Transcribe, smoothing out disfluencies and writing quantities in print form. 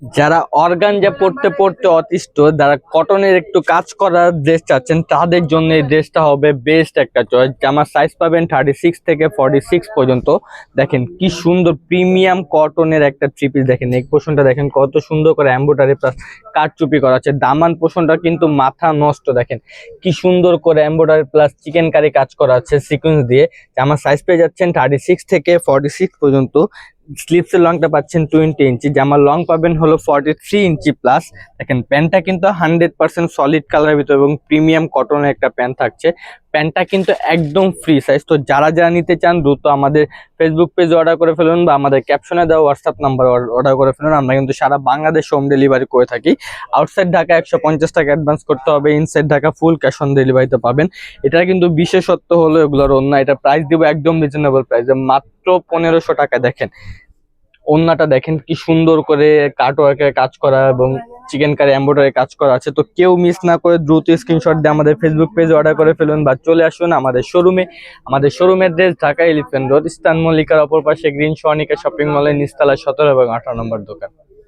যারা অর্গানজা পড়তে পড়তে অতিষ্ঠ, যারা কটনের একটু কাজ করা ড্রেস চাচ্ছেন, তাদের জন্য এই ড্রেসটা হবে বেস্ট একটা চয়েস। জামার সাইজ পাবেন 36 থেকে 46 পর্যন্ত। দেখেন কি সুন্দর প্রিমিয়াম কটনের একটা থ্রি পিস। দেখেন নেক পোর্শনটা দেখেন কত সুন্দর করে এমব্রয়ডারি প্লাস কারচুপি করা আছে। দামান পোর্শনটা কিন্তু মাথা নষ্ট। দেখেন কি সুন্দর করে এমব্রয়ডারি প্লাস চিকেন কারি কাজ করা আছে সিকোয়েন্স দিয়ে। জামার সাইজ পেয়ে যাচ্ছেন 36 থেকে 46 পর্যন্ত। স্লিপসের লংটা পাচ্ছেন 20 ইঞ্চি, জামার লং পাবেন হলো 43 ইঞ্চি প্লাস। দেখেন প্যান্টটা কিন্তু 100% সলিড কালারের ভিতর এবং প্রিমিয়াম কটনের একটা প্যান্ট থাকছে। প্যান্টটা কিন্তু একদম ফ্রি সাইজ। তো যারা যারা নিতে চান দ্রুত আমাদের ফেসবুক পেজ অর্ডার করে ফেলুন বা আমাদের ক্যাপশনে দেওয়া হোয়াটসঅ্যাপ নাম্বার অর্ডার করে ফেলুন। আমরা কিন্তু সারা বাংলাদেশ হোম ডেলিভারি করে থাকি। আউটসাইড ঢাকা 150 টাকা অ্যাডভান্স করতে হবে, inside Dhaka full cash on ডেলিভারিতে পাবেন। এটা কিন্তু বিশেষত্ব হলো এগুলোর অন্য, এটা প্রাইস দিব একদম রিজনেবল প্রাইসে, মাত্র 1500 টাকা। দেখেন ওন্নাটা দেখেন কি সুন্দর করে কাটওয়ার্কের কাজ করা এবং চিকেন কারি এমব্রয়ডারি কাজ করা আছে। তো কেউ মিস না করে দ্রুত স্ক্রিনশট দিয়ে আমাদের ফেসবুক পেজে অর্ডার করে ফেলুন বা চলে আসুন আমাদের শোরুমে। আমাদের শোরুমের address Dhaka Elephant Road, Eastern মল্লিকার অপর পাশে গ্রিন স্বর্ণিকা শপিং মলের নিচতলা 17 এবং 18 নম্বর দোকান।